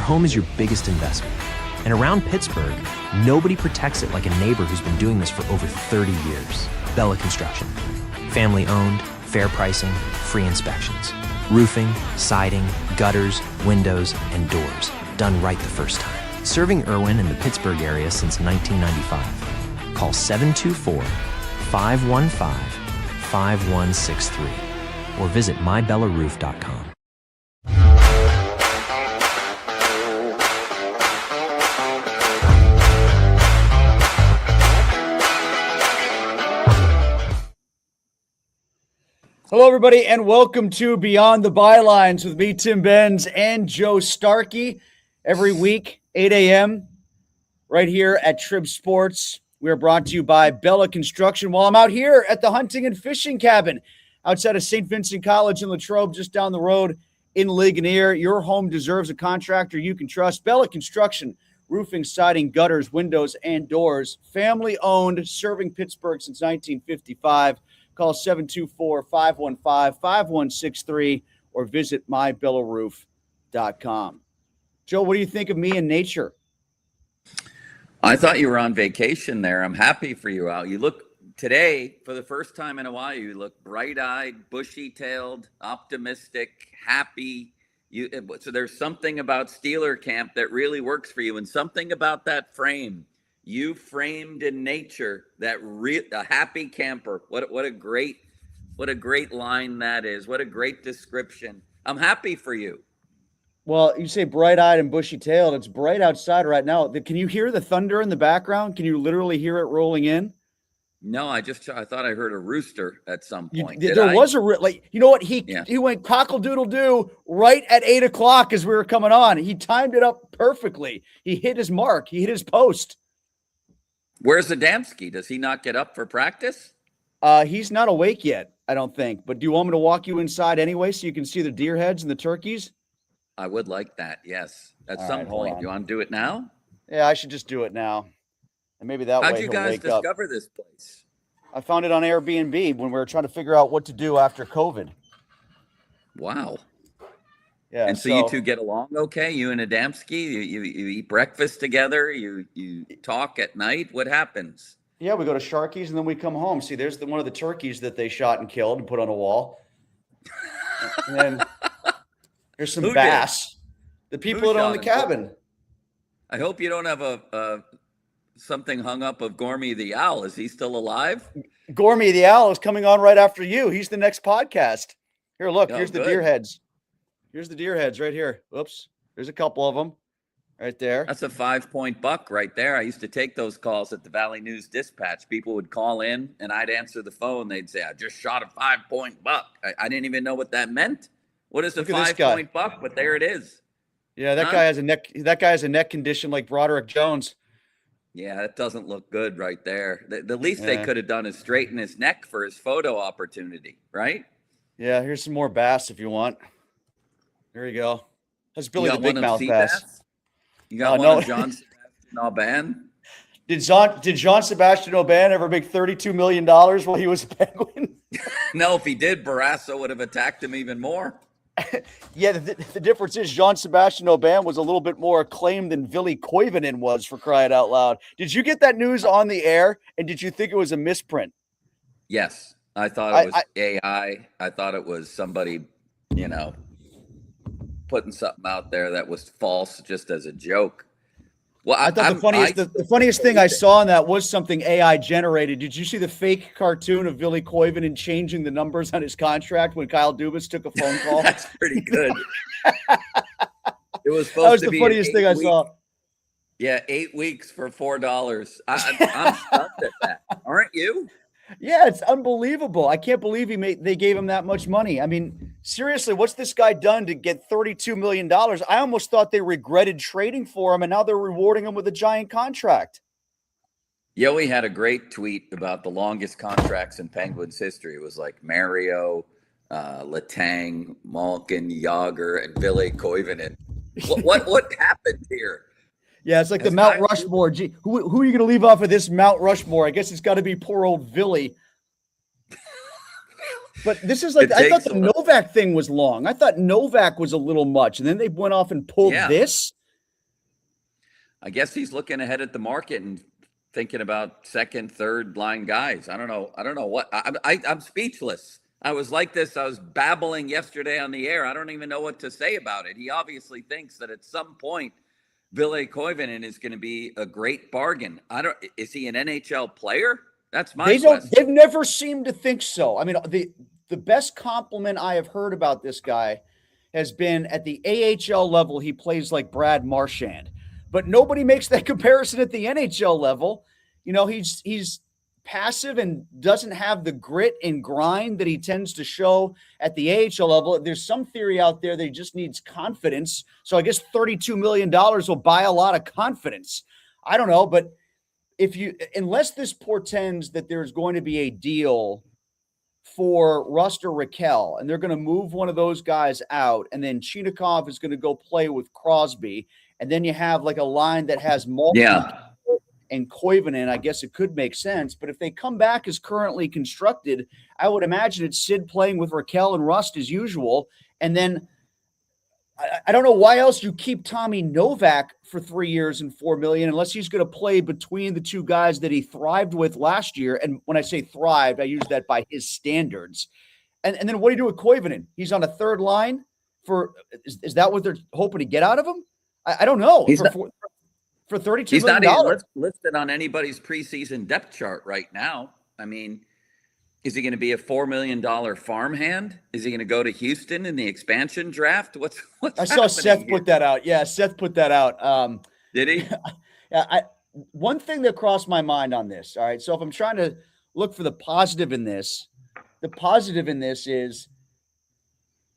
home is your biggest investment. And around Pittsburgh, nobody protects it like a neighbor who's been doing this for over 30 years. Bella Construction. Family owned, fair pricing, free inspections. Roofing, siding, gutters, windows, and doors. Done right the first time. Serving Irwin and the Pittsburgh area since 1995. Call 724-515-5163 or visit mybellaRoof.com. Hello, everybody, and welcome to Beyond the Bylines with me, Tim Benz, and Joe Starkey. Every week, 8 a.m., right here at Trib Sports. We are brought to you by Bella Construction. While I'm out here at the hunting and fishing cabin outside of St. Vincent College in Latrobe, just down the road in Ligonier, your home deserves a contractor you can trust. Bella Construction, roofing, siding, gutters, windows, and doors. Family-owned, serving Pittsburgh since 1955. Call 724-515-5163 or visit mybellaRoof.com. Joe, what do you think of me and nature? I thought you were on vacation there. I'm happy for you, Al. You look today, for the first time in a while, you look bright-eyed, bushy-tailed, optimistic, happy. So there's something about Steeler camp that really works for you, and something about that frame. You framed in nature a happy camper. What a great line that is. What a great description. I'm happy for you. Well, you say bright-eyed and bushy-tailed. It's bright outside right now. Can you hear the thunder in the background? Can you literally hear it rolling in? No, I thought I heard a rooster at some point. There was a you know what? He went cockle-doodle-doo right at 8 o'clock as we were coming on. He timed it up perfectly. He hit his mark. He hit his post. Where's Adamski? Does he not get up for practice? He's not awake yet, I don't think. But do you want me to walk you inside anyway so you can see the deer heads and the turkeys? I would like that, yes. At All some right, point. You want to do it now? Yeah, I should just do it now. And maybe that way How'd you guys discover this place? I found it on Airbnb when we were trying to figure out what to do after COVID. Wow. Yeah. And so you two get along okay? You and Adamski, you eat breakfast together, you talk at night. What happens? Yeah, we go to Starkey's and then we come home. See, there's one of the turkeys that they shot and killed and put on a wall. And then there's some bass. The people that own the cabin. I hope you don't have something hung up of Gormy the Owl. Is he still alive? Gormy the Owl is coming on right after you. He's the next podcast. Here, look, here's the deer heads. Here's the deer heads right here. Whoops. There's a couple of them right there. That's a 5-point buck right there. I used to take those calls at the Valley News Dispatch. People would call in and I'd answer the phone. They'd say, I just shot a 5-point buck. I didn't even know what that meant. What is a 5-point buck? But there it is. Yeah, that guy has a neck. That guy has a neck condition like Broderick Jones. Yeah, that doesn't look good right there. The least they could have done is straighten his neck for his photo opportunity, right? Yeah, here's some more bass if you want. There you go. That's Billy the Big Mouth bass. You got one of John Sebastian Aubin? Did John Sebastian Aubin ever make $32 million while he was a Penguin? No, if he did, Barrasso would have attacked him even more. Yeah, the difference is Jean Sebastian Aubin was a little bit more acclaimed than Ville Koivunen was, for crying out loud. Did you get that news on the air, and did you think it was a misprint? Yes. I thought it was AI. I thought it was somebody, putting something out there that was false just as a joke. Well, I thought the funniest thing I saw in that was something AI generated. Did you see the fake cartoon of Ville Koivunen changing the numbers on his contract when Kyle Dubas took a phone call? That's pretty good. It was supposed to be. That was the funniest thing I saw. Yeah, 8 weeks for $4. I'm stunned at that. Aren't you? Yeah, it's unbelievable. I can't believe they gave him that much money. I mean, seriously, what's this guy done to get $32 million? I almost thought they regretted trading for him, and now they're rewarding him with a giant contract. Yoey had a great tweet about the longest contracts in Penguins history. It was like Mario, Letang, Malkin, Yager, and Ville Koivunen. What happened here? Yeah, it's like the Mount Rushmore. Gee, who are you going to leave off of this Mount Rushmore? I guess it's got to be poor old Ville. But this is like, I thought the Novak thing was long. I thought Novak was a little much. And then they went off and pulled this. I guess he's looking ahead at the market and thinking about second, third line guys. I don't know what. I'm speechless. I was like this. I was babbling yesterday on the air. I don't even know what to say about it. He obviously thinks that at some point, Ville Koivunen is going to be a great bargain. Is he an NHL player? That's my question. They've never seemed to think so. I mean, the best compliment I have heard about this guy has been at the AHL level. He plays like Brad Marchand, but nobody makes that comparison at the NHL level. You know, he's passive and doesn't have the grit and grind that he tends to show at the AHL level. There's some theory out there that he just needs confidence. So I guess $32 million will buy a lot of confidence. I don't know, but unless this portends that there's going to be a deal for Rust or Raquel, and they're going to move one of those guys out, and then Chinakhov is going to go play with Crosby, and then you have like a line that has multiple and Koivunen, I guess it could make sense. But if they come back as currently constructed, I would imagine it's Sid playing with Raquel and Rust as usual. And then I don't know why else you keep Tommy Novak for 3 years and $4 million, unless he's going to play between the two guys that he thrived with last year. And when I say thrived, I use that by his standards. And then what do you do with Koivunen? He's on a third line is that what they're hoping to get out of him? I don't know. For $32 million. He's not even listed on anybody's preseason depth chart right now. I mean, is he going to be a $4 million farmhand? Is he going to go to Houston in the expansion draft? What's I saw Seth put that out. Yeah, Seth put that out. Did he? Yeah. One thing that crossed my mind on this. All right. So if I'm trying to look for the positive in this, is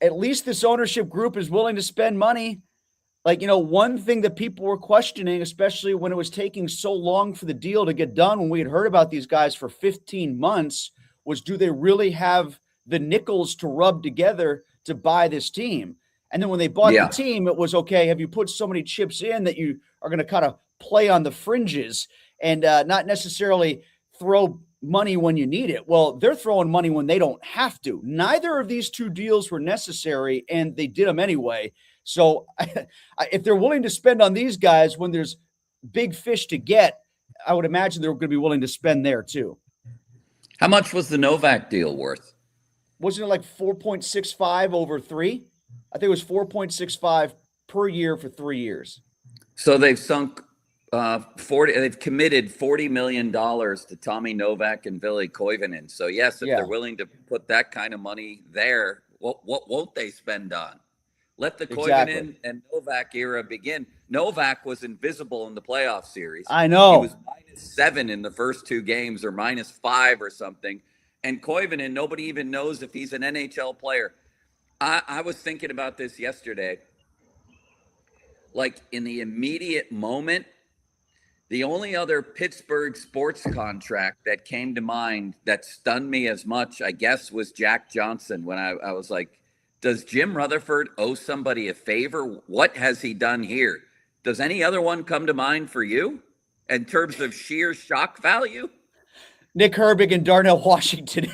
at least this ownership group is willing to spend money. Like, you know, one thing that people were questioning, especially when it was taking so long for the deal to get done, when we had heard about these guys for 15 months, was do they really have the nickels to rub together to buy this team? And then when they bought the team, it was, okay, have you put so many chips in that you are going to kind of play on the fringes and not necessarily throw money when you need it? Well, they're throwing money when they don't have to. Neither of these two deals were necessary, and they did them anyway. So if they're willing to spend on these guys when there's big fish to get, I would imagine they're going to be willing to spend there too. How much was the Novak deal worth? Wasn't it like 4.65 over 3? I think it was 4.65 per year for 3 years. So they've sunk they've committed $40 million to Tommy Novak and Ville Koivunen. So yes, if they're willing to put that kind of money there, what won't they spend on? Let the Koivunen and Novak era begin. Novak was invisible in the playoff series. I know. He was -7 in the first 2 games or -5 or something. And Koivunen, nobody even knows if he's an NHL player. I was thinking about this yesterday. Like in the immediate moment, the only other Pittsburgh sports contract that came to mind that stunned me as much, I guess, was Jack Johnson, when I was like, does Jim Rutherford owe somebody a favor? What has he done here? Does any other one come to mind for you in terms of sheer shock value? Nick Herbig and Darnell Washington.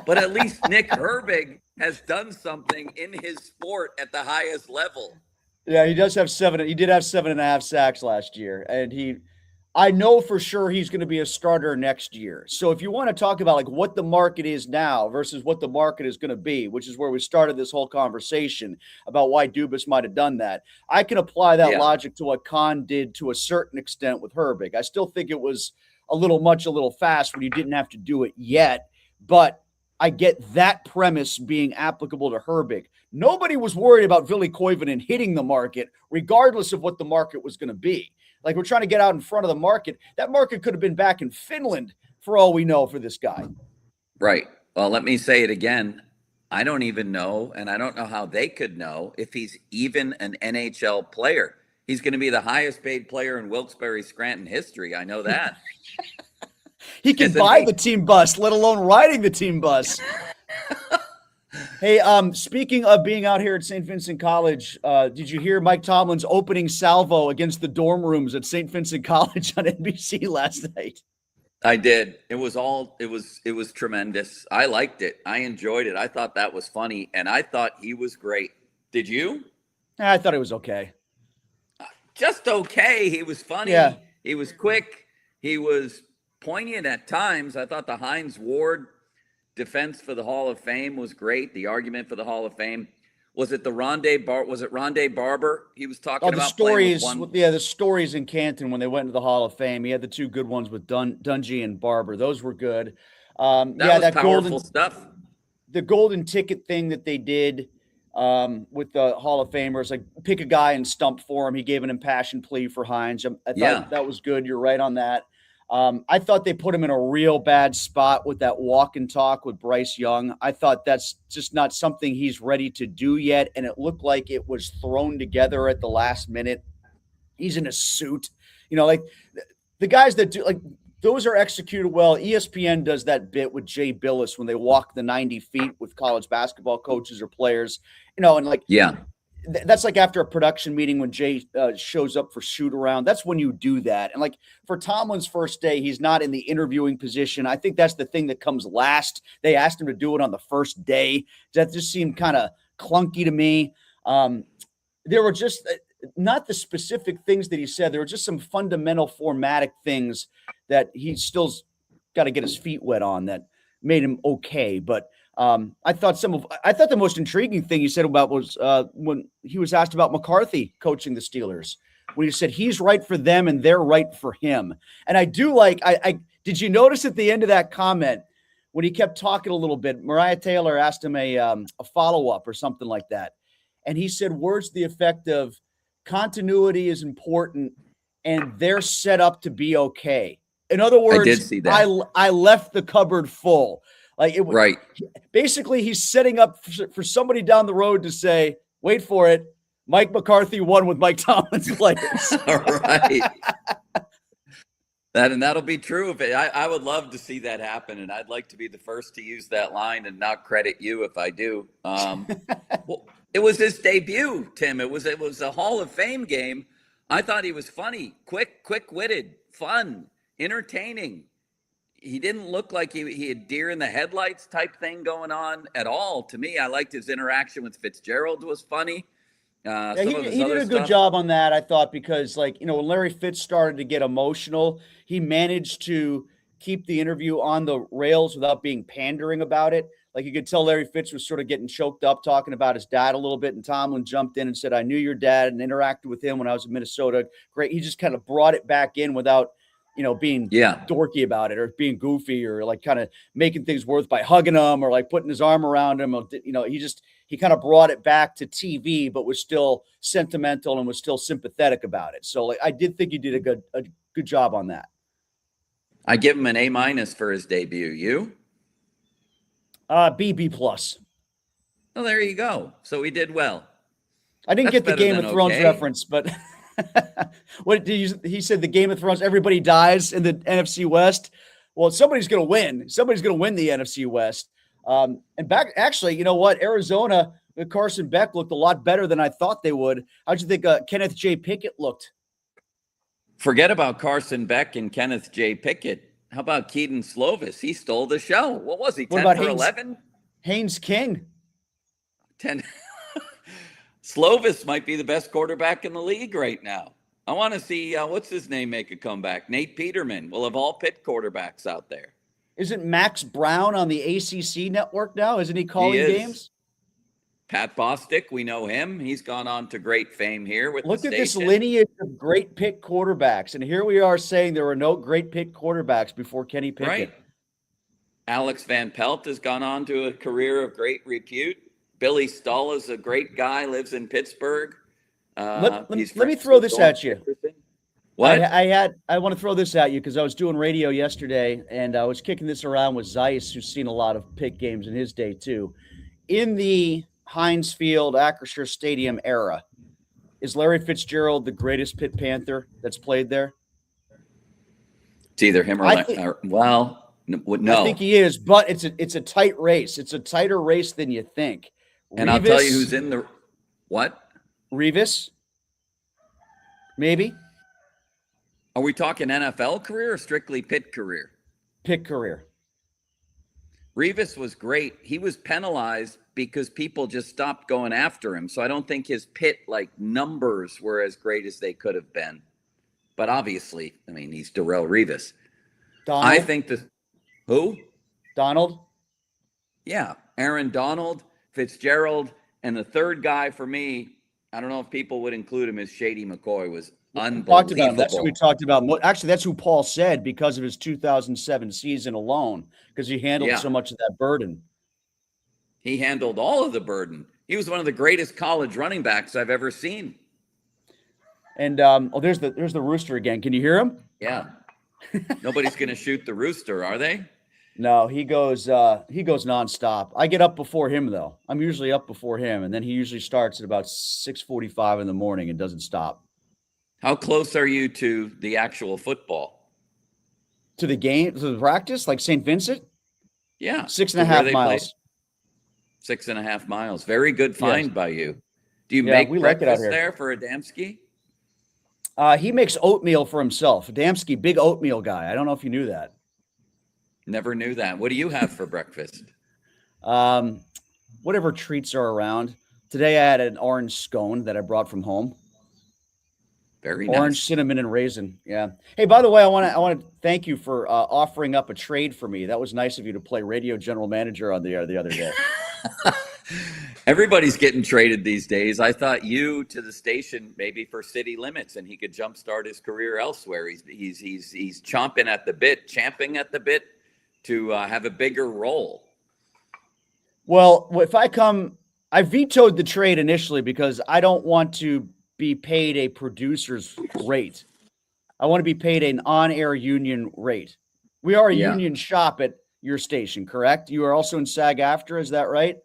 But at least Nick Herbig has done something in his sport at the highest level. Yeah, he does have 7. He did have 7.5 sacks last year. And I know for sure he's going to be a starter next year. So if you want to talk about like what the market is now versus what the market is going to be, which is where we started this whole conversation about why Dubas might have done that, I can apply that logic to what Kahn did to a certain extent with Herbig. I still think it was a little fast when you didn't have to do it yet, but I get that premise being applicable to Herbig. Nobody was worried about Ville Koivunen hitting the market, regardless of what the market was going to be. Like, we're trying to get out in front of the market. That market could have been back in Finland for all we know for this guy. Right. Well, let me say it again. I don't even know, and I don't know how they could know if he's even an NHL player. He's going to be the highest paid player in Wilkes-Barre Scranton history. I know that. He can buy the team bus, let alone riding the team bus. Hey, speaking of being out here at St. Vincent College, did you hear Mike Tomlin's opening salvo against the dorm rooms at St. Vincent College on NBC last night? I did. It was tremendous. I liked it. I enjoyed it. I thought that was funny, and I thought he was great. Did you? I thought it was okay. just okay. He was funny. Yeah. He was quick. He was poignant at times. I thought the Hines Ward defense for the Hall of Fame was great. The argument for the Hall of Fame. Was it Rondé Barber? He was talking the about stories. playing with one. Yeah, the stories in Canton when they went into the Hall of Fame. He had the two good ones with Dungy and Barber. Those were good. That powerful stuff. The golden ticket thing that they did with the Hall of Famers, like pick a guy and stump for him. He gave an impassioned plea for Hines. I thought that was good. You're right on that. I thought they put him in a real bad spot with that walk and talk with Bryce Young. I thought that's just not something he's ready to do yet. And it looked like it was thrown together at the last minute. He's in a suit, like the guys that do, like, those are executed well. ESPN does that bit with Jay Billis when they walk the 90 feet with college basketball coaches or players, and like, that's like after a production meeting when Jay shows up for shoot around. That's when you do that. And like for Tomlin's first day, he's not in the interviewing position. I think that's the thing that comes last. They asked him to do it on the first day. That just seemed kind of clunky to me. There were just not the specific things that he said. There were just some fundamental formatic things that he still's got to get his feet wet on that made him okay. But I thought the most intriguing thing he said about was when he was asked about McCarthy coaching the Steelers, when he said he's right for them and they're right for him. And I do like, I did you notice at the end of that comment when he kept talking a little bit, Mariah Taylor asked him a follow-up or something like that. And he said words to the effect of continuity is important and they're set up to be okay. In other words, I did see that. I left the cupboard full. Like it was right. Basically, he's setting up for somebody down the road to say, wait for it, Mike McCarthy won with Mike Tomlin's players. All right. That'll be true. I would love to see that happen, and I'd like to be the first to use that line and not credit you if I do. Well, it was his debut, Tim. It was a Hall of Fame game. I thought he was funny, quick-witted, fun, entertaining. He didn't look like he had deer in the headlights type thing going on at all. To me, I liked his interaction with Fitzgerald was funny. He did a good job on that, I thought, because when Larry Fitz started to get emotional, he managed to keep the interview on the rails without being pandering about it. Like you could tell Larry Fitz was sort of getting choked up talking about his dad a little bit. And Tomlin jumped in and said, I knew your dad and interacted with him when I was in Minnesota. Great. He just kind of brought it back in without, being dorky about it or being goofy or like kind of making things worse by hugging him or like putting his arm around him. Or, he kind of brought it back to TV, but was still sentimental and was still sympathetic about it. So like, I did think he did a good job on that. I give him an A- for his debut. You? B+. Well, there you go. So he did well. I didn't get the Game of Thrones reference, but he said the Game of Thrones, everybody dies in the NFC West. Well, somebody's going to win. Somebody's going to win the NFC West. Actually, you know what? Arizona, Carson Beck looked a lot better than I thought they would. How'd you think Kenneth J. Pickett looked? Forget about Carson Beck and Kenneth J. Pickett. How about Keaton Slovis? He stole the show. What was he, 10 for 11? Haynes King. 10. Slovis might be the best quarterback in the league right now. I want to see, what's his name make a comeback? Nate Peterman. We'll have all Pitt quarterbacks out there. Isn't Max Brown on the ACC network now? Isn't he calling games? Pat Bostic, we know him. He's gone on to great fame here with Look at this lineage of great Pitt quarterbacks. And here we are saying there were no great Pitt quarterbacks before Kenny Pickett. Right. Alex Van Pelt has gone on to a career of great repute. Billy Stull is a great guy, lives in Pittsburgh. Let me throw this at you. What? I want to throw this at you because I was doing radio yesterday and I was kicking this around with Zeiss, who's seen a lot of Pitt games in his day too. In the Heinz Field, Acrisure Stadium era, is Larry Fitzgerald the greatest Pitt Panther that's played there? It's either him or no. I think he is, but it's a tight race. It's a tighter race than you think. And I'll tell you who's in the what? Revis? Maybe. Are we talking NFL career or strictly Pitt career? Pitt career. Revis was great. He was penalized because people just stopped going after him. So I don't think his Pitt numbers were as great as they could have been. But obviously, I mean, he's Darrelle Revis. Donald? I think who? Donald? Yeah, Aaron Donald, Fitzgerald, and the third guy for me, I don't know if people would include him, as Shady McCoy was unbelievable. That's who we talked about. Actually, that's who Paul said because of his 2007 season alone, because he handled so much of that burden. He handled all of the burden. He was one of the greatest college running backs I've ever seen. And there's the rooster again. Can you hear him? Yeah. Nobody's going to shoot the rooster, are they? No, he goes nonstop. I get up before him though. I'm usually up before him, and then he usually starts at about 6:45 in the morning and doesn't stop. How close are you to the actual football? To the game, to the practice, like St. Vincent? Yeah. 6.5 miles. 6.5 miles. Very good find by you. Do you we make like it out breakfast here. there for Adamski? He makes oatmeal for himself. Adamski, big oatmeal guy. I don't know if you knew that. Never knew that. What do you have for breakfast? Whatever treats are around. Today I had an orange scone that I brought from home. Very orange, nice. cinnamon, and raisin. Yeah. Hey, by the way, I want to thank you for offering up a trade for me. That was nice of you to play radio general manager on the other day. Everybody's getting traded these days. I thought you to the station maybe for city limits, and he could jumpstart his career elsewhere. He's champing at the bit to have a bigger role. Well, if I vetoed the trade initially because I don't want to be paid a producer's rate. I want to be paid an on-air union rate. We are a union shop at your station, correct? You are also in SAG-AFTRA, is that right?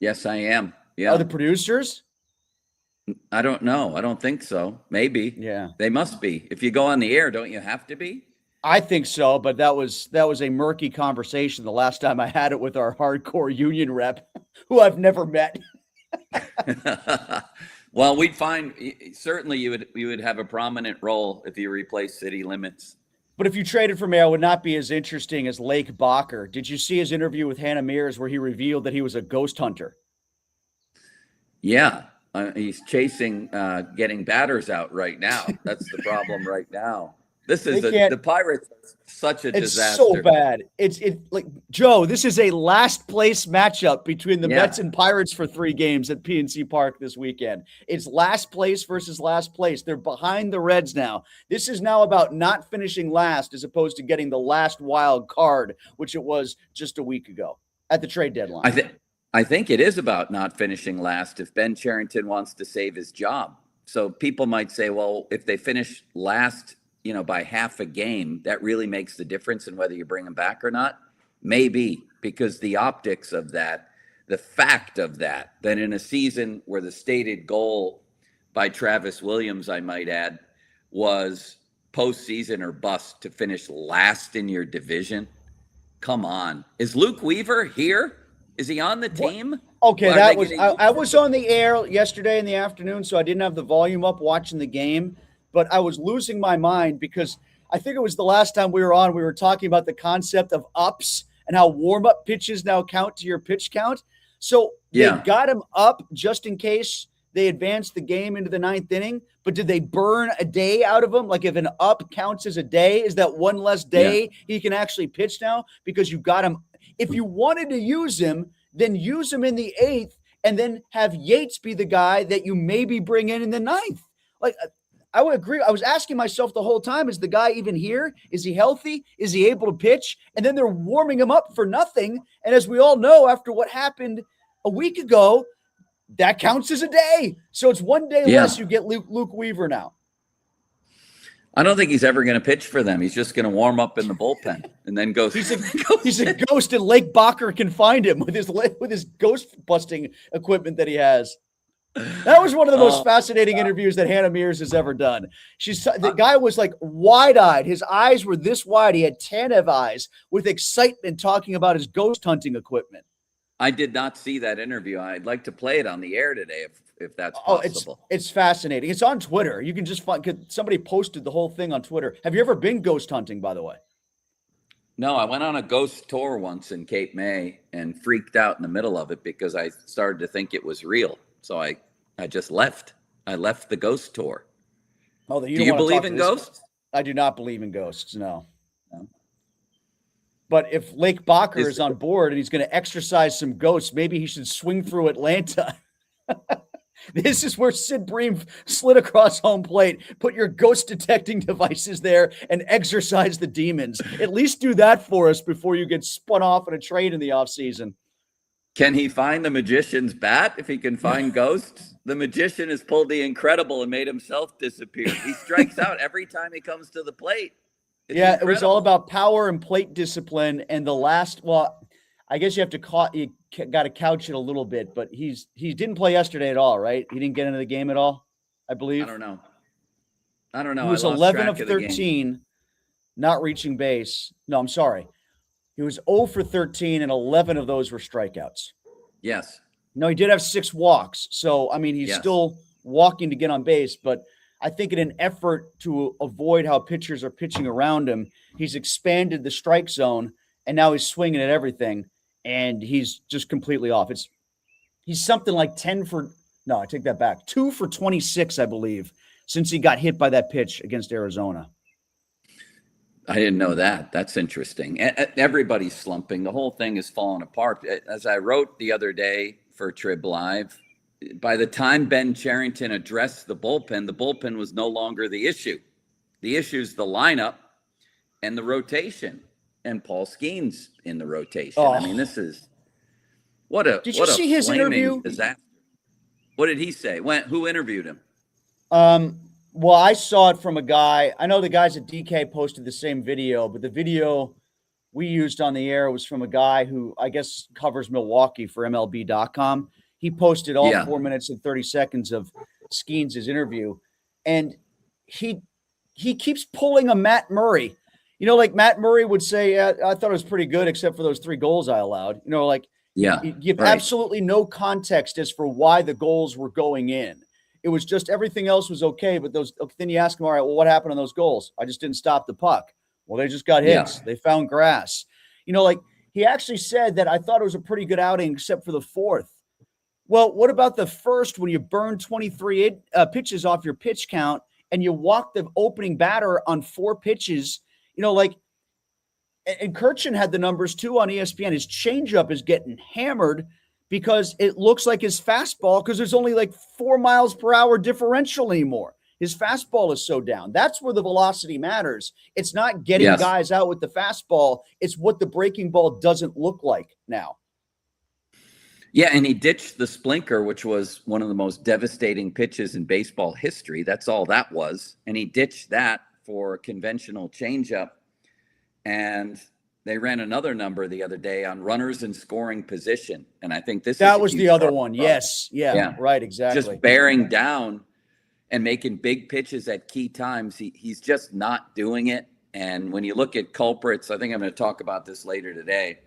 Yes, I am. Yeah. Are the producers? I don't know. I don't think so. Maybe. Yeah. They must be. If you go on the air, don't you have to be? I think so, but that was a murky conversation the last time I had it with our hardcore union rep, who I've never met. Well, we'd find certainly you would have a prominent role if you replace city limits. But if you traded for me, I would not be as interesting as Lake Bacher. Did you see his interview with Hannah Mears where he revealed that he was a ghost hunter? Yeah, he's chasing getting batters out right now. That's the problem right now. This is the Pirates are such a disaster. It's so bad. It's like, Joe, this is a last place matchup between the Mets and Pirates for 3 games at PNC Park this weekend. It's last place versus last place. They're behind the Reds now. This is now about not finishing last as opposed to getting the last wild card, which it was just a week ago at the trade deadline. I think it is about not finishing last if Ben Cherington wants to save his job. So people might say, well, if they finish last by half a game, that really makes the difference in whether you bring him back or not? Maybe, because the optics of that, the fact of that in a season where the stated goal by Travis Williams, I might add, was postseason or bust to finish last in your division. Come on. Is Luke Weaver here? Is he on the team? Okay, I was on the air yesterday in the afternoon, so I didn't have the volume up watching the game. But I was losing my mind because I think it was the last time we were on, we were talking about the concept of ups and how warm-up pitches now count to your pitch count. So they got him up just in case they advanced the game into the 9th inning. But did they burn a day out of him? Like if an up counts as a day, is that one less day he can actually pitch now? Because you got him. If you wanted to use him, then use him in the 8th and then have Yates be the guy that you maybe bring in the 9th. Like, I would agree. I was asking myself the whole time, is the guy even here? Is he healthy? Is he able to pitch? And then they're warming him up for nothing. And as we all know, after what happened a week ago, that counts as a day. So it's one day less you get Luke Weaver now. I don't think he's ever going to pitch for them. He's just going to warm up in the bullpen and then go. He's a ghost, and Lake Bacher can find him with his ghost busting equipment that he has. That was one of the most fascinating interviews that Hannah Mears has ever done. The guy was like wide-eyed. His eyes were this wide. He had Tanev eyes with excitement talking about his ghost hunting equipment. I did not see that interview. I'd like to play it on the air today if that's possible. It's fascinating. It's on Twitter. You can just find, somebody posted the whole thing on Twitter. Have you ever been ghost hunting, by the way? No, I went on a ghost tour once in Cape May and freaked out in the middle of it because I started to think it was real. So I just left. I left the ghost tour. Oh, Do you believe in ghosts? I do not believe in ghosts, no. No. But if Lake Bacher is on board and he's going to exercise some ghosts, maybe he should swing through Atlanta. This is where Sid Bream slid across home plate. Put your ghost detecting devices there and exorcise the demons. At least do that for us before you get spun off in a trade in the offseason. Can he find the magician's bat if he can find ghosts? The magician has pulled the incredible and made himself disappear. He strikes out every time he comes to the plate. It's incredible. It was all about power and plate discipline. And the last, I guess you got to couch it a little bit, but he didn't play yesterday at all, right? He didn't get into the game at all, I believe. I don't know. He was 11 of 13, not reaching base. No, I'm sorry. He was 0 for 13, and 11 of those were strikeouts. Yes. No, he did have 6 walks. So, I mean, he's still walking to get on base, but I think in an effort to avoid how pitchers are pitching around him, he's expanded the strike zone, and now he's swinging at everything, and he's just completely off. He's something like 2 for 26, I believe, since he got hit by that pitch against Arizona. I didn't know that. That's interesting. Everybody's slumping. The whole thing is falling apart. As I wrote the other day for Trib Live, by the time Ben Cherington addressed the bullpen was no longer the issue. The issue is the lineup and the rotation, and Paul Skeens in the rotation. I mean, this is Did you see his interview? Disaster. What did he say? Who interviewed him? Well, I saw it from a guy. I know the guys at DK posted the same video, but the video we used on the air was from a guy who I guess covers Milwaukee for MLB.com. He posted all 4 minutes and 30 seconds of Skeens' interview, and he keeps pulling a Matt Murray. You know, like Matt Murray would say, I thought it was pretty good except for those 3 goals I allowed. You know, like you give absolutely no context as for why the goals were going in. It was just everything else was okay, but then you ask him, all right, well, what happened on those goals? I just didn't stop the puck. Well, they just got hits. They found grass. You know, like he actually said that I thought it was a pretty good outing except for the 4th. Well, what about the first when you burn 23 pitches off your pitch count and you walk the opening batter on 4 pitches? You know, like, and Kirchin had the numbers too on ESPN. His changeup is getting hammered because it looks like his fastball, because there's only like 4 miles per hour differential anymore. His fastball is so down. That's where the velocity matters. It's not getting guys out with the fastball. It's what the breaking ball doesn't look like now. Yeah, and he ditched the splinker, which was one of the most devastating pitches in baseball history. That's all that was. And he ditched that for a conventional changeup. And they ran another number the other day on runners in scoring position. And I think that was the other one. Yes. Yeah. Right. Exactly. Just bearing down and making big pitches at key times. He's just not doing it. And when you look at culprits, I think I'm going to talk about this later today.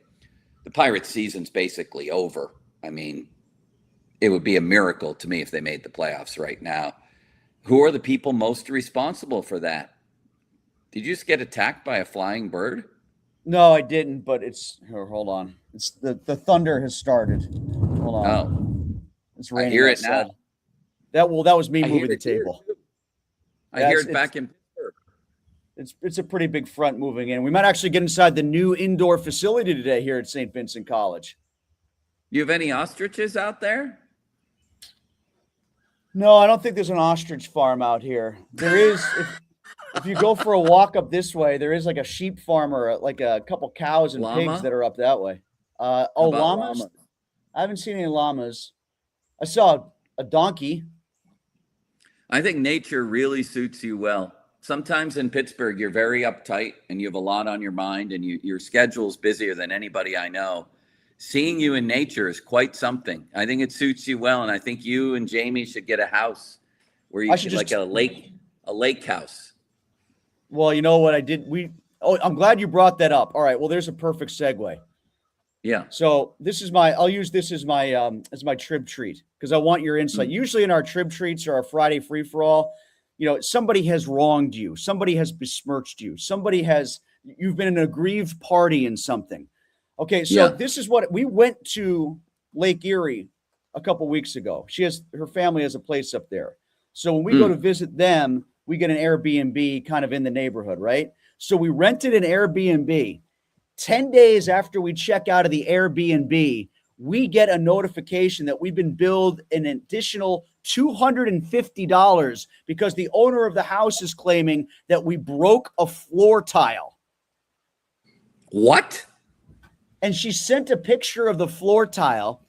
The Pirates season's basically over. I mean, it would be a miracle to me if they made the playoffs right now. Who are the people most responsible for that? Did you just get attacked by a flying bird? No, I didn't, but hold on. It's the thunder has started. Hold on. Oh. It's raining. I hear outside. it now. That was me moving the table. I hear it back in Pittsburgh. It's a pretty big front moving in. We might actually get inside the new indoor facility today here at St. Vincent College. You have any ostriches out there? No, I don't think there's an ostrich farm out here. There is, if you go for a walk up this way, there is like a sheep farm or like a couple cows and pigs that are up that way. Llamas? I haven't seen any llamas. I saw a donkey. I think nature really suits you well. Sometimes in Pittsburgh, you're very uptight and you have a lot on your mind and your schedule's busier than anybody I know. Seeing you in nature is quite something. I think it suits you well, and I think you and Jamie should get a house where you should like a lake house. Well, you know what I did? I'm glad you brought that up. All right. Well, there's a perfect segue. Yeah. So I'll use this as my Trib treat because I want your insight. Mm-hmm. Usually in our Trib treats or our Friday free for all, you know, somebody has wronged you. Somebody has besmirched you. Somebody has you've been in an aggrieved party in something. Okay, so this is what we went to Lake Erie a couple weeks ago. Her family has a place up there. So when we go to visit them, we get an Airbnb kind of in the neighborhood, right? So we rented an Airbnb. 10 days after we check out of the Airbnb, we get a notification that we've been billed an additional $250 because the owner of the house is claiming that we broke a floor tile. What? And she sent a picture of the floor tile.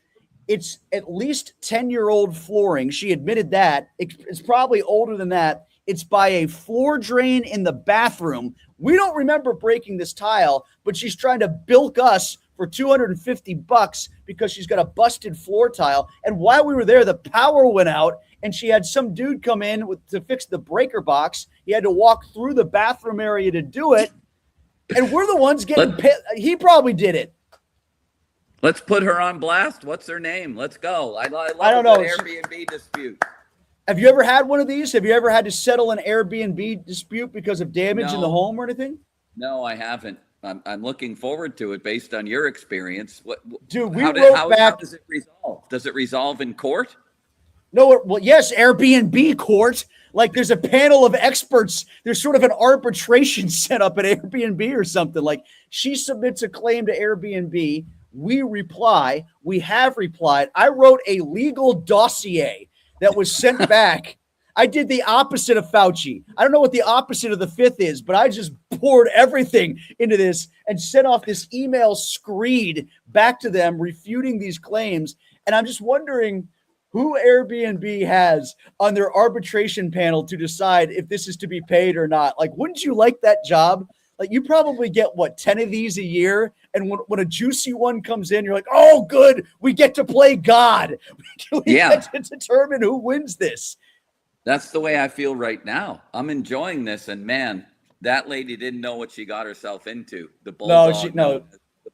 It's at least 10-year-old flooring. She admitted that. It's probably older than that. It's by a floor drain in the bathroom. We don't remember breaking this tile, but she's trying to bilk us for $250 because she's got a busted floor tile. And while we were there, the power went out, and she had some dude come in to fix the breaker box. He had to walk through the bathroom area to do it. And we're the ones getting paid. He probably did it. Let's put her on blast. What's her name? Let's go. I love I don't know. Airbnb dispute. Have you ever had one of these? Have you ever had to settle an Airbnb dispute because of damage in the home or anything? No, I haven't. I'm looking forward to it based on your experience. Dude, how does it resolve? Does it resolve in court? No, well, yes, Airbnb court. Like there's a panel of experts. There's sort of an arbitration set up at Airbnb or something. Like she submits a claim to Airbnb. We reply. We have replied. I wrote a legal dossier that was sent back. I did the opposite of Fauci. I don't know what the opposite of the fifth is, but I just poured everything into this and sent off this email screed back to them refuting these claims. And I'm just wondering who Airbnb has on their arbitration panel to decide if this is to be paid or not. Like, wouldn't you like that job? Like, you probably get, 10 of these a year? And when a juicy one comes in, you're like, oh, good, we get to play God. We get to determine who wins this. That's the way I feel right now. I'm enjoying this. And, man, that lady didn't know what she got herself into. The bulldog, the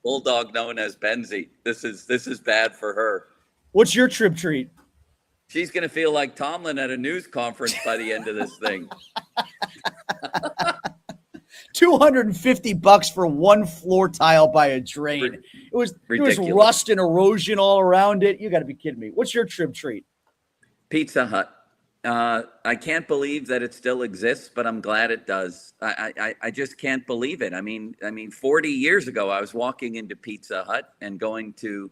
bulldog known as Benzie. This is bad for her. What's your Trib treat? She's going to feel like Tomlin at a news conference by the end of this thing. $250 for one floor tile by a drain. There was rust and erosion all around it. You got to be kidding me. What's your Trib treat? Pizza Hut. I can't believe that it still exists, but I'm glad it does. I just can't believe it. I mean, 40 years ago, I was walking into Pizza Hut and going to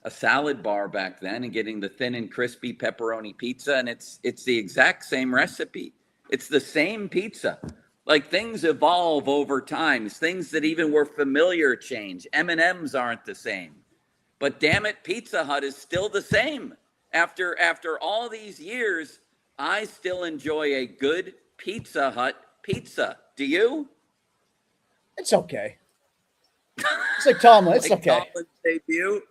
a salad bar back then and getting the thin and crispy pepperoni pizza, and it's the exact same recipe. It's the same pizza. Like, things evolve over time. Things that even were familiar change. M&Ms aren't the same. But damn it, Pizza Hut is still the same. After all these years, I still enjoy a good Pizza Hut pizza. Do you? It's okay. It's like Tomlin. It's okay. Tomlin's debut?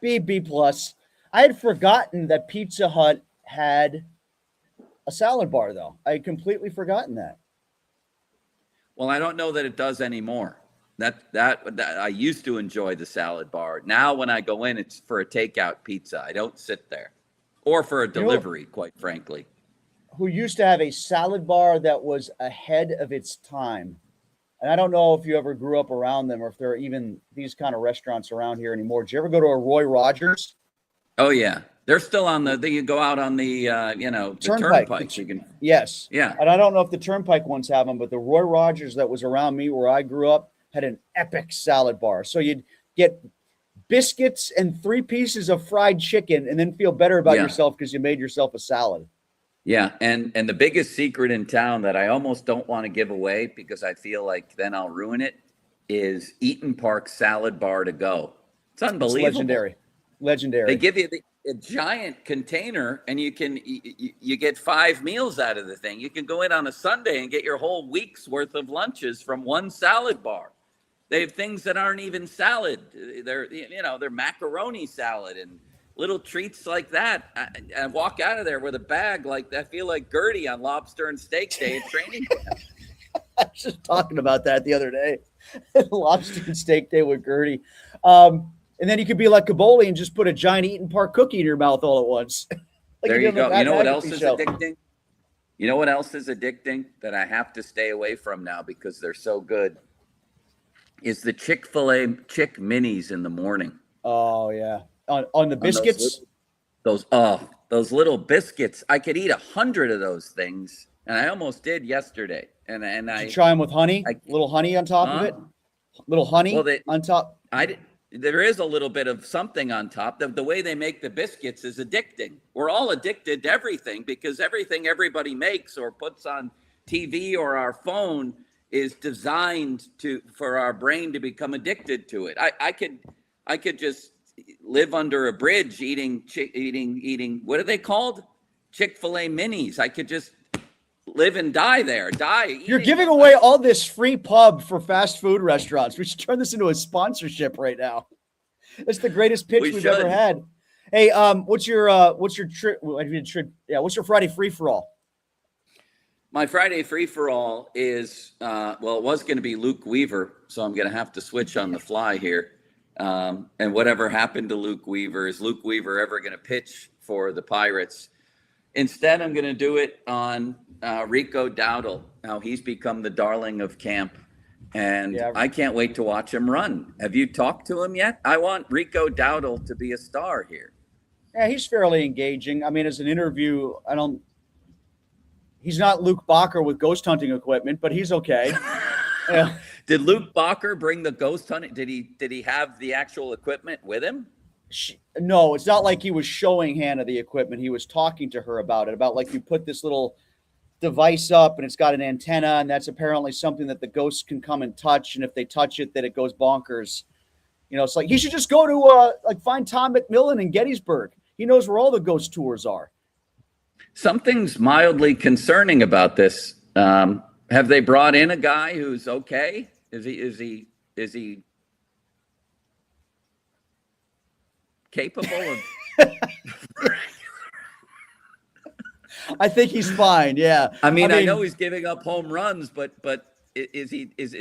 B plus. I had forgotten that Pizza Hut had a salad bar, though. I had completely forgotten that. Well, I don't know that it does anymore. That I used to enjoy the salad bar. Now when I go in, it's for a takeout pizza. I don't sit there. Or for a delivery, quite frankly. Who used to have a salad bar that was ahead of its time. And I don't know if you ever grew up around them or if there are even these kind of restaurants around here anymore. Did you ever go to a Roy Rogers? Oh, yeah. They're still on you go out on the, the turnpike. Yes. Yeah. And I don't know if the turnpike ones have them, but the Roy Rogers that was around me where I grew up had an epic salad bar. So you'd get biscuits and 3 pieces of fried chicken and then feel better about yourself because you made yourself a salad. Yeah, and the biggest secret in town that I almost don't want to give away because I feel like then I'll ruin it is Eaton Park Salad Bar to go. It's unbelievable. It's legendary. They give you a giant container and you get 5 meals out of the thing. You can go in on a Sunday and get your whole week's worth of lunches from one salad bar. They have things that aren't even salad. They're macaroni salad and little treats like that. I walk out of there with a bag like I feel like Gertie on Lobster and Steak Day at training camp. I was just talking about that the other day. Lobster and Steak Day with Gertie. And then you could be like Caboli and just put a giant Eaton Park cookie in your mouth all at once. There you go. You know what else is addicting? You know what else is addicting that I have to stay away from now because they're so good? is the Chick-fil-A Chick Minis in the morning. Oh yeah, on the biscuits. Those little biscuits. I could eat 100 of those things, and I almost did yesterday. And Did you try them with honey? Little honey on top of it. Little honey on top. There is a little bit of something on top. The way they make the biscuits is addicting. We're all addicted to everything because everything everybody makes or puts on TV or our phone is designed for our brain to become addicted to it. I could just live under a bridge eating what are they called? Chick-fil-A minis. I could just live and die there. You're giving away all this free pub for fast food restaurants. We should turn this into a sponsorship right now. It's the greatest pitch we've ever had. Hey, what's your trip? Yeah, what's your Friday free for all? My Friday free for all is it was going to be Luke Weaver, so I'm going to have to switch on the fly here. And whatever happened to Luke Weaver? Is Luke Weaver ever going to pitch for the Pirates? Instead, I'm going to do it on Rico Dowdle. How he's become the darling of camp, and I can't wait to watch him run. Have you talked to him yet? I want Rico Dowdle to be a star here. Yeah, he's fairly engaging. I mean, as an interview, he's not Luke Bacher with ghost hunting equipment, but he's okay. Yeah. Did Luke Bacher bring the ghost hunting? Did he have the actual equipment with him? No, it's not like he was showing Hannah the equipment. He was talking to her about it, about like you put this little device up and it's got an antenna, and that's apparently something that the ghosts can come and touch. And if they touch it, then it goes bonkers. You know, it's like he should just go to find Tom McMillan in Gettysburg. He knows where all the ghost tours are. Something's mildly concerning about this. Have they brought in a guy who's okay? Is he capable of? I think he's fine. Yeah. I mean, I know he's giving up home runs, but is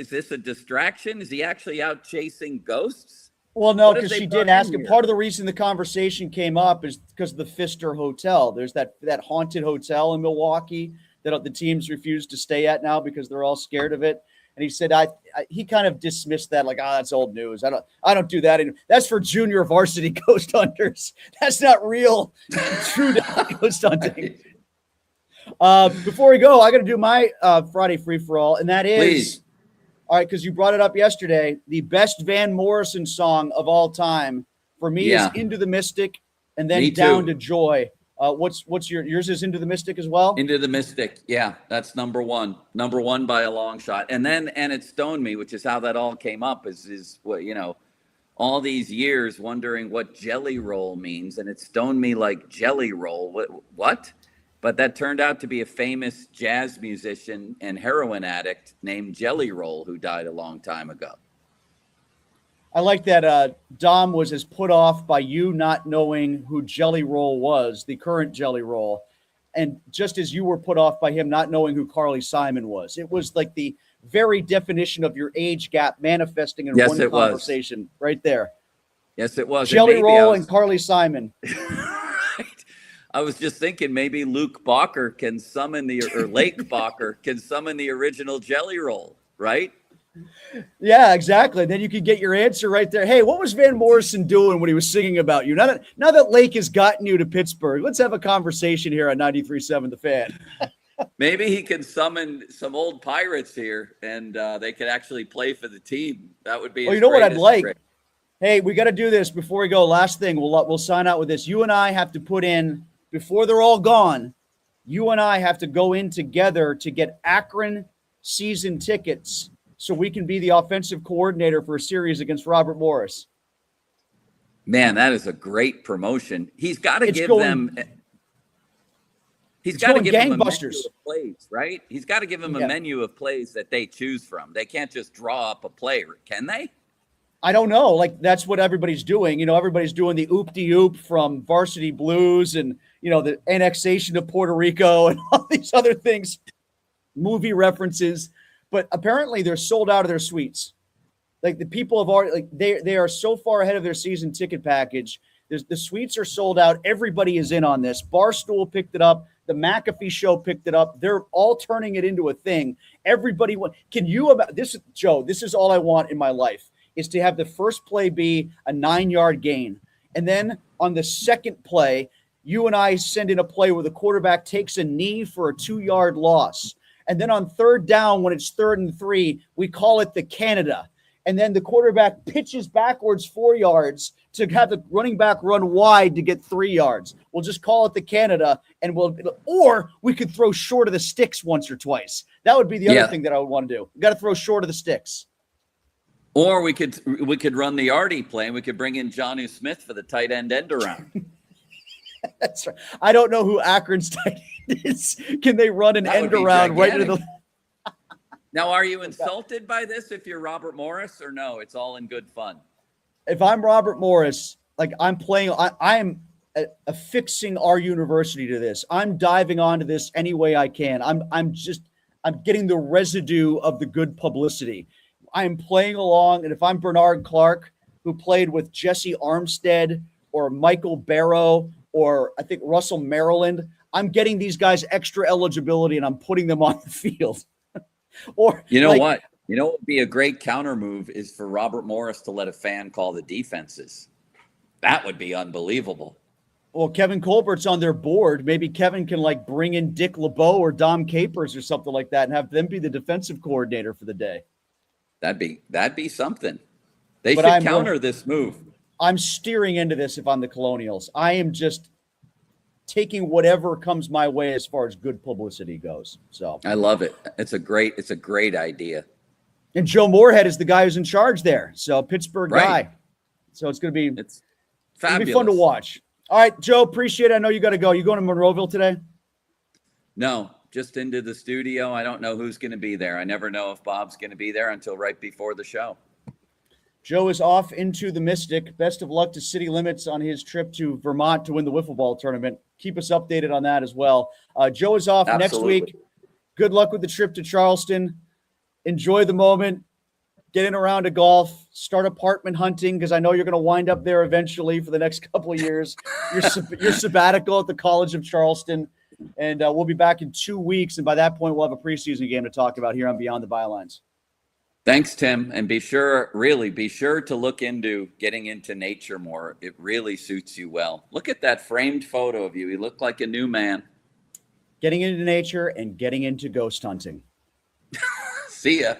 this a distraction? Is he actually out chasing ghosts? Well, no, because she did ask him. Part of the reason the conversation came up is because of the Pfister Hotel. There's that haunted hotel in Milwaukee that the teams refuse to stay at now because they're all scared of it. And he said, he kind of dismissed that, like, that's old news. I don't do that. And that's for junior varsity ghost hunters. That's not real, true ghost hunting. Before we go, I got to do my Friday free for all, and that is, please. All right, because you brought it up yesterday. The best Van Morrison song of all time for me is "Into the Mystic," and then "Down to Joy." What's yours? Is "Into the Mystic" as well? "Into the Mystic," yeah, that's number one by a long shot. And then "And It Stoned Me," which is how that all came up. Is what, you know, all these years wondering what jelly roll means, and it stoned me like jelly roll. What? But that turned out to be a famous jazz musician and heroin addict named Jelly Roll, who died a long time ago. I like that Dom was as put off by you not knowing who Jelly Roll was, the current Jelly Roll, and just as you were put off by him not knowing who Carly Simon was. It was like the very definition of your age gap manifesting in one conversation right there. Yes, it was. Jelly Roll and Carly Simon. I was just thinking maybe Luke Bacher can summon or Lake Bacher can summon the original Jelly Roll, right? Yeah, exactly. Then you could get your answer right there. Hey, what was Van Morrison doing when he was singing about you? Now that Lake has gotten you to Pittsburgh, let's have a conversation here on 93.7 The Fan. Maybe he can summon some old Pirates here, and they could actually play for the team. That would be. Well, you know what I'd like? Trick. Hey, we got to do this before we go. Last thing, we'll sign out with this. You and I have to put in. Before they're all gone, you and I have to go in together to get Akron season tickets so we can be the offensive coordinator for a series against Robert Morris. Man, that is a great promotion. He's got to give them. He's got to give them a menu of plays, right? He's got to give them a menu of plays that they choose from. They can't just draw up a play, can they? I don't know. Like, that's what everybody's doing. You know, everybody's doing the oop-de-oop from Varsity Blues and, you know, the annexation of Puerto Rico and all these other things, movie references. But apparently they're sold out of their suites. Like, the people have already, like, they are so far ahead of their season ticket package. The suites are sold out. Everybody is in on this. Barstool picked it up. The McAfee show picked it up. They're all turning it into a thing. Everybody can you about this, Joe? This is all I want in my life is to have the first play be a 9-yard gain, and then on the second play, you and I send in a play where the quarterback takes a knee for a 2-yard loss. And then on third down, when it's 3rd and 3, we call it the Canada. And then the quarterback pitches backwards 4 yards to have the running back run wide to get 3 yards. We'll just call it the Canada, and or we could throw short of the sticks once or twice. That would be the other thing that I would want to do. We got to throw short of the sticks. Or we could run the Artie play, and we could bring in Jonnu Smith for the tight end around. That's right. I don't know who Akron's tight end is. Can they run an end around right into the? Now, are you insulted by this if you're Robert Morris, or no? It's all in good fun. If I'm Robert Morris, like I'm playing, I'm affixing our university to this. I'm diving onto this any way I can. I'm getting the residue of the good publicity. I'm playing along, and if I'm Bernard Clark, who played with Jesse Armstead or Michael Barrow or I think Russell Maryland, I'm getting these guys extra eligibility, and I'm putting them on the field. Or what? You know what would be a great counter move is for Robert Morris to let a fan call the defenses. That would be unbelievable. Well, Kevin Colbert's on their board. Maybe Kevin can bring in Dick LeBeau or Dom Capers or something like that and have them be the defensive coordinator for the day. That'd be something. They should counter this move. I'm steering into this if I'm the Colonials. I am just taking whatever comes my way as far as good publicity goes. So I love it. It's a great idea. And Joe Moorhead is the guy who's in charge there. So Pittsburgh guy. So it's going to be fabulous. It'll be fun to watch. All right, Joe, appreciate it. I know you got to go. You going to Monroeville today? No, just into the studio. I don't know who's going to be there. I never know if Bob's going to be there until right before the show. Joe is off into the Mystic. Best of luck to City Limits on his trip to Vermont to win the wiffle ball tournament. Keep us updated on that as well. Joe is off next week. Good luck with the trip to Charleston. Enjoy the moment. Get in around to golf. Start apartment hunting because I know you're going to wind up there eventually for the next couple of years. Your sabbatical at the College of Charleston. And we'll be back in 2 weeks. And by that point, we'll have a preseason game to talk about here on Beyond the Bylines. Thanks, Tim. And be sure to look into getting into nature more. It really suits you well. Look at that framed photo of you. You look like a new man. Getting into nature and getting into ghost hunting. See ya.